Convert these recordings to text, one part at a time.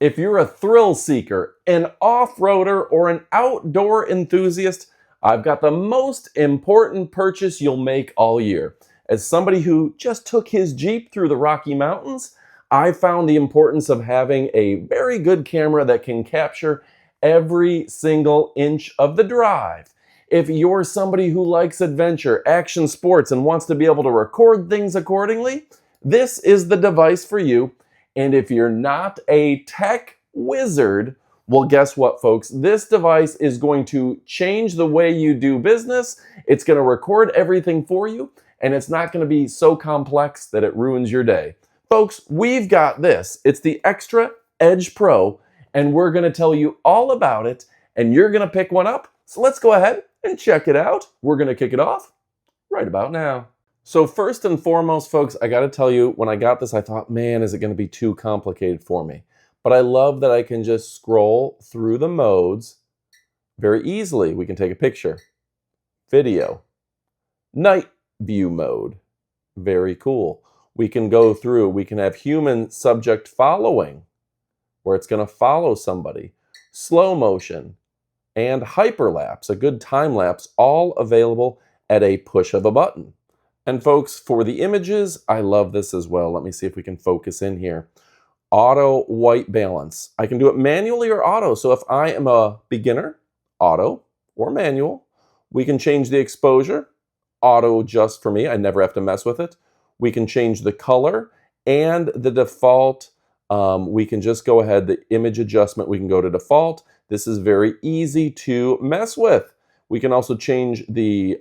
If you're a thrill seeker, an off-roader, or an outdoor enthusiast, I've got the most important purchase you'll make all year. As somebody who just took his Jeep through the Rocky Mountains, I found the importance of having a very good camera that can capture every single inch of the drive. If you're somebody who likes adventure, action sports, and wants to be able to record things accordingly, this is the device for you. And if you're not a tech wizard, well, guess what, folks? This device is going to change the way you do business. It's going to record everything for you, and it's not going to be so complex that it ruins your day. Folks, we've got this. It's the XTRA Edge Pro, and we're going to tell you all about it, and you're going to pick one up. So let's go ahead and check it out. We're going to kick it off right about now. So first and foremost, folks, I got to tell you, when I got this, I thought, man, is it going to be too complicated for me? But I love that I can just scroll through the modes very easily. We can take a picture, video, night view mode, very cool. We can go through, we can have human subject following, where it's going to follow somebody, slow motion, and hyperlapse, a good time lapse, all available at a push of a button. And folks, for the images, I love this as well. Let me see if we can focus in here. Auto white balance. I can do it manually or auto. So if I am a beginner, auto or manual. We can change the exposure, auto just for me. I never have to mess with it. We can change the color and the default. We can just go ahead, the image adjustment, we can go to default. This is very easy to mess with. We can also change the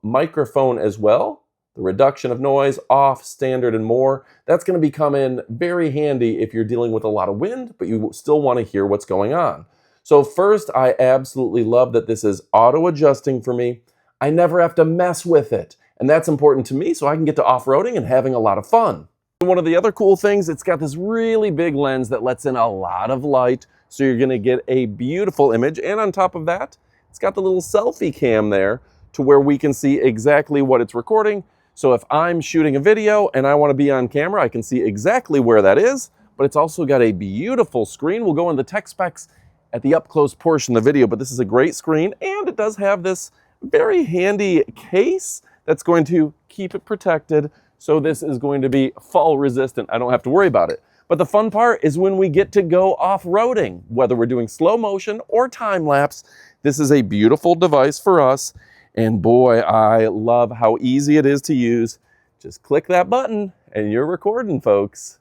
microphone as well. The reduction of noise, off, standard, and more. That's going to come in very handy if you're dealing with a lot of wind, but you still want to hear what's going on. So first, I absolutely love that this is auto-adjusting for me. I never have to mess with it. And that's important to me so I can get to off-roading and having a lot of fun. One of the other cool things, it's got this really big lens that lets in a lot of light, so you're going to get a beautiful image. And on top of that, it's got the little selfie cam there to where we can see exactly what it's recording. So if I'm shooting a video and I want to be on camera, I can see exactly where that is, but it's also got a beautiful screen. We'll go into the tech specs at the up-close portion of the video, but this is a great screen, and it does have this very handy case that's going to keep it protected. So this is going to be fall resistant. I don't have to worry about it. But the fun part is when we get to go off-roading, whether we're doing slow motion or time lapse, this is a beautiful device for us. And boy, I love how easy it is to use. Just click that button and you're recording, folks.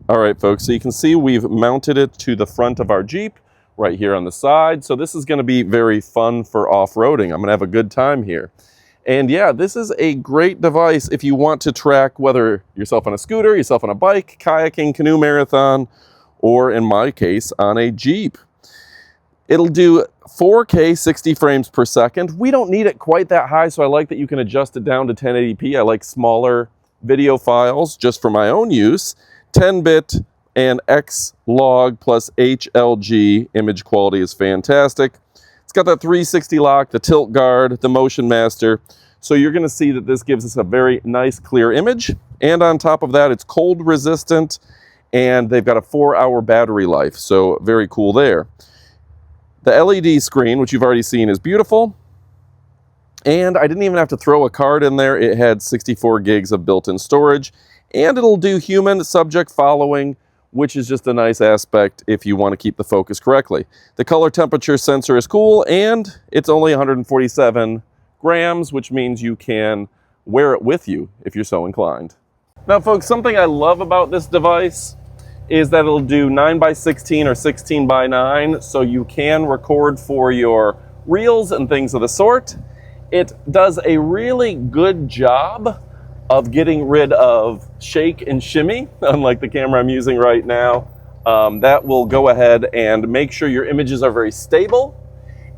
All right, folks, so you can see we've mounted it to the front of our Jeep right here on the side. So this is going to be very fun for off-roading. I'm going to have a good time here. And yeah, this is a great device if you want to track whether yourself on a scooter, yourself on a bike, kayaking, canoe marathon, or in my case, on a Jeep. It'll do 4K 60 frames per second. We don't need it quite that high, so I like that you can adjust it down to 1080p. I like smaller video files just for my own use. 10-bit and X-Log plus HLG image quality is fantastic. It's got that 360 lock, the tilt guard, the motion master. So you're going to see that this gives us a very nice clear image. And on top of that, it's cold resistant, and they've got a 4-hour battery life. So very cool there. The LED screen, which you've already seen, is beautiful. And I didn't even have to throw a card in there. It had 64 gigs of built-in storage. And it'll do human subject following, which is just a nice aspect if you want to keep the focus correctly. The color temperature sensor is cool, and it's only 147 grams, which means you can wear it with you if you're so inclined. Now, folks, something I love about this device is that it'll do 9x16 or 16x9, so you can record for your reels and things of the sort. It does a really good job of getting rid of shake and shimmy, unlike the camera I'm using right now. That will go ahead and make sure your images are very stable,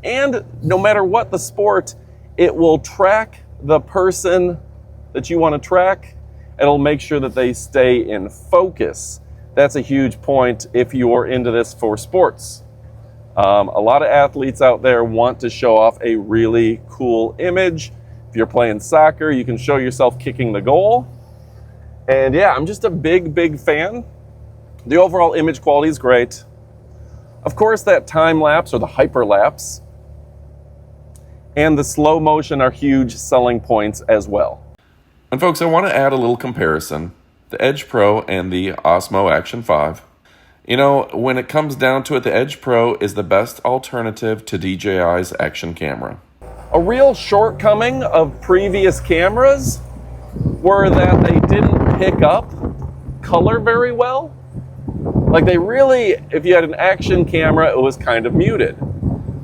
and no matter what the sport, it will track the person that you want to track. It'll make sure that they stay in focus. That's a huge point if you're into this for sports. A lot of athletes out there want to show off a really cool image. If you're playing soccer, you can show yourself kicking the goal. And yeah, I'm just a big fan The overall image quality is great. Of course, that time lapse or the hyperlapse and the slow motion are huge selling points as well. And folks, I want to add a little comparison. The Edge Pro and the Osmo Action 5. You know, when it comes down to it, the Edge Pro is the best alternative to DJI's action camera. A real shortcoming of previous cameras were that they didn't pick up color very well. Like they really, if you had an action camera, it was kind of muted.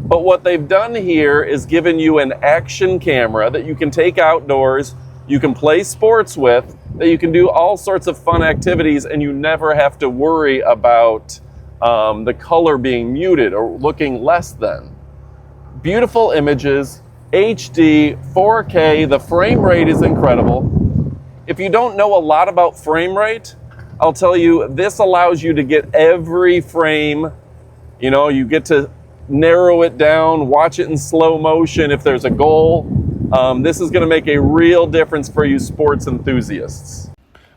But what they've done here is given you an action camera that you can take outdoors, you can play sports with, that you can do all sorts of fun activities, and you never have to worry about the color being muted or looking less than. Beautiful images, HD, 4K, the frame rate is incredible. If you don't know a lot about frame rate, I'll tell you, this allows you to get every frame. You know, you get to narrow it down, watch it in slow motion if there's a goal. This is going to make a real difference for you sports enthusiasts.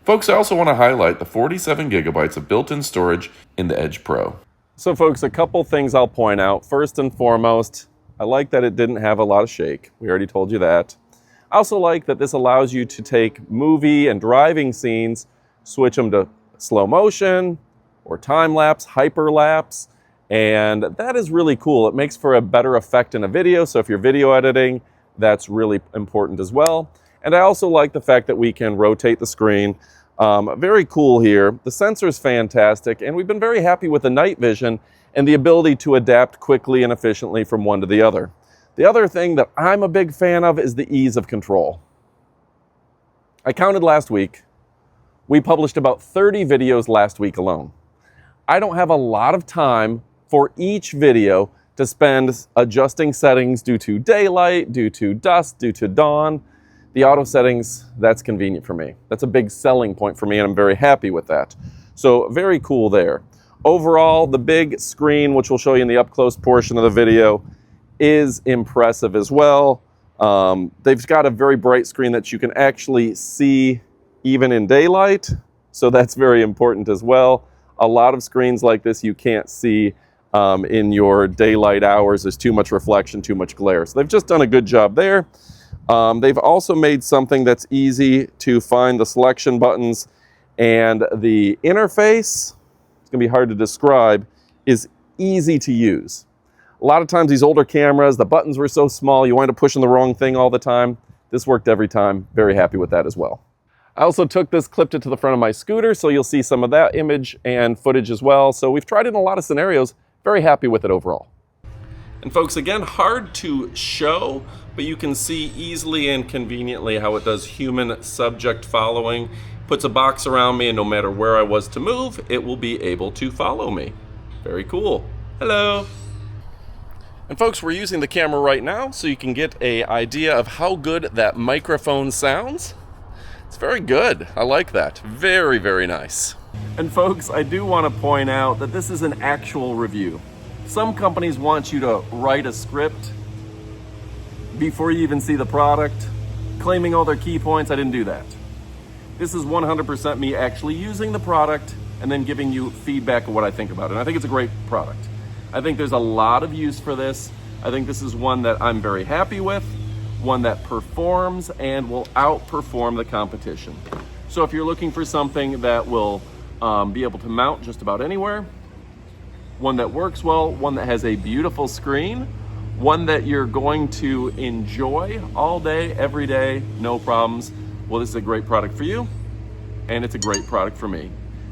Folks, I also want to highlight the 47 gigabytes of built-in storage in the Edge Pro. So folks, a couple things I'll point out. First and foremost, I like that it didn't have a lot of shake. We already told you that. I also like that this allows you to take movie and driving scenes, switch them to slow motion or time-lapse, hyperlapse, and that is really cool. It makes for a better effect in a video, so if you're video editing, that's really important as well. And I also like the fact that we can rotate the screen. Very cool here. The sensor is fantastic, and we've been very happy with the night vision and the ability to adapt quickly and efficiently from one to the other. The other thing that I'm a big fan of is the ease of control. I counted last week. We published about 30 videos last week alone. I don't have a lot of time for each video to spend adjusting settings due to daylight, due to dusk, due to dawn. The auto settings, that's convenient for me. That's a big selling point for me, and I'm very happy with that. So very cool there. Overall, the big screen, which we'll show you in the up-close portion of the video, is impressive as well. They've got a very bright screen that you can actually see even in daylight, so that's very important as well. A lot of screens like this you can't see in your daylight hours. There's too much reflection, too much glare. So they've just done a good job there. They've also made something that's easy to find the selection buttons, and the interface, it's gonna be hard to describe, is easy to use. A lot of times these older cameras, the buttons were so small, you wind up pushing the wrong thing all the time. This worked every time. Very happy with that as well. I also took this, clipped it to the front of my scooter, so you'll see some of that image and footage as well. So we've tried it in a lot of scenarios. Very happy with it overall. And folks, again, hard to show, but you can see easily and conveniently how it does human subject following. Puts a box around me, and no matter where I was to move, it will be able to follow me. Very cool. Hello. And folks, we're using the camera right now so you can get an idea of how good that microphone sounds. It's very good. I like that. Very, very nice. And folks, I do want to point out that this is an actual review. Some companies want you to write a script before you even see the product, claiming all their key points. I didn't do that. This is 100% me actually using the product and then giving you feedback of what I think about it. And I think it's a great product. I think there's a lot of use for this. I think this is one that I'm very happy with, one that performs and will outperform the competition. So if you're looking for something that will be able to mount just about anywhere, one that works well, one that has a beautiful screen, one that you're going to enjoy all day, every day, no problems, well, this is a great product for you, and it's a great product for me.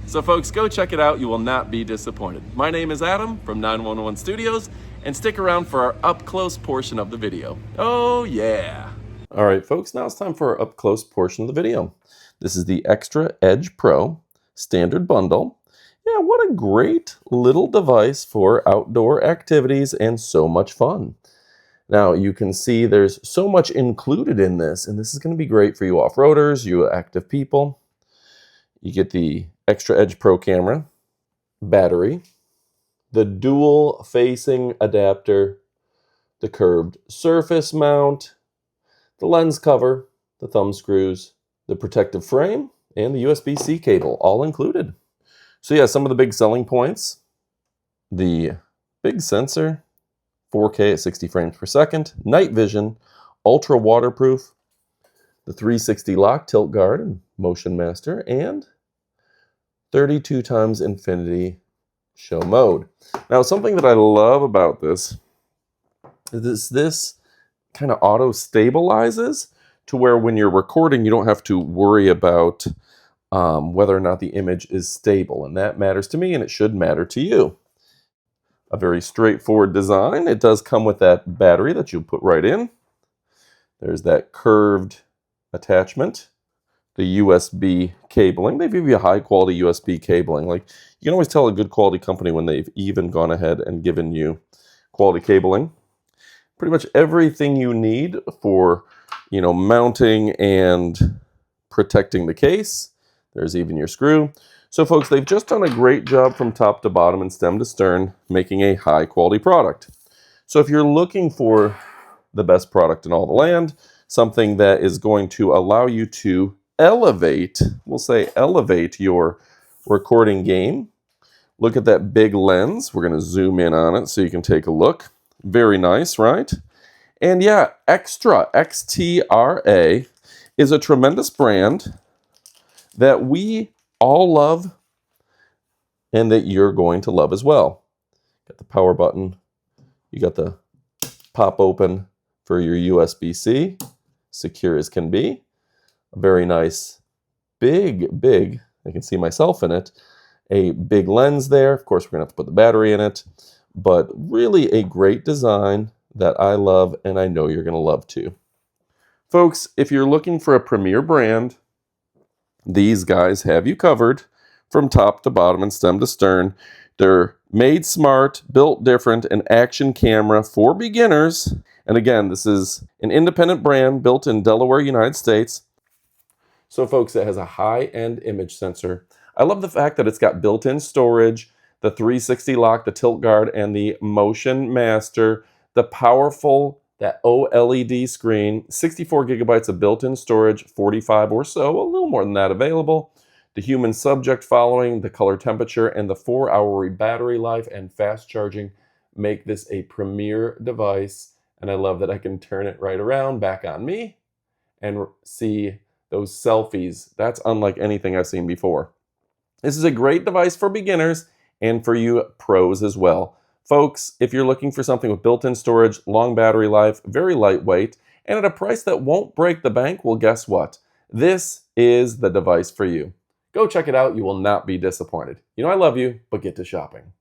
So folks, go check it out. You will not be disappointed. My name is Adam from 911 Studios, and stick around for our up-close portion of the video. Oh yeah. All right, folks, now it's time for our up-close portion of the video. This is the XTRA Edge Pro Standard Bundle. Yeah, what a great little device for outdoor activities and so much fun. Now, you can see there's so much included in this, and this is going to be great for you off-roaders, you active people. You get the XTRA Edge Pro camera, battery, the dual-facing adapter, the curved surface mount, the lens cover, the thumb screws, the protective frame, and the USB-C cable, all included. So yeah, some of the big selling points: the big sensor, 4K at 60 frames per second, night vision, ultra waterproof, the 360 lock, tilt guard, and motion master, and 32 times infinity show mode. Now, something that I love about this is this kind of auto stabilizes to where when you're recording, you don't have to worry about whether or not the image is stable. And that matters to me, and it should matter to you. A very straightforward design. It does come with that battery that you put right in. There's that curved attachment. The USB cabling. They give you a high quality USB cabling. Like, you can always tell a good quality company when they've even gone ahead and given you quality cabling. Pretty much everything you need for, mounting and protecting the case. There's even your screw. So folks, they've just done a great job from top to bottom and stem to stern, making a high quality product. So if you're looking for the best product in all the land, something that is going to allow you to elevate your recording game, look at that big lens. We're going to zoom in on it so you can take a look. Very nice, right? And yeah, XTRA, XTRA, is a tremendous brand that we all love and that you're going to love as well. Got the power button. You got the pop open for your USB-C, secure as can be. A very nice, big, I can see myself in it, a big lens there. Of course, we're gonna have to put the battery in it, but really a great design that I love and I know you're gonna love too. Folks, if you're looking for a premier brand, these guys have you covered from top to bottom and stem to stern. They're made smart, built different, an action camera for beginners. And again, this is an independent brand built in Delaware, United States. So folks, it has a high-end image sensor. I love the fact that it's got built-in storage, the 360 lock, the tilt guard, and the motion master, the powerful, that OLED screen, 64 gigabytes of built-in storage, 45 or so, a little more than that available. The human subject following, the color temperature, and the 4-hour battery life and fast charging make this a premier device. And I love that I can turn it right around back on me and see those selfies. That's unlike anything I've seen before. This is a great device for beginners and for you pros as well. Folks, if you're looking for something with built-in storage, long battery life, very lightweight, and at a price that won't break the bank, well, guess what? This is the device for you. Go check it out. You will not be disappointed. I love you, but get to shopping.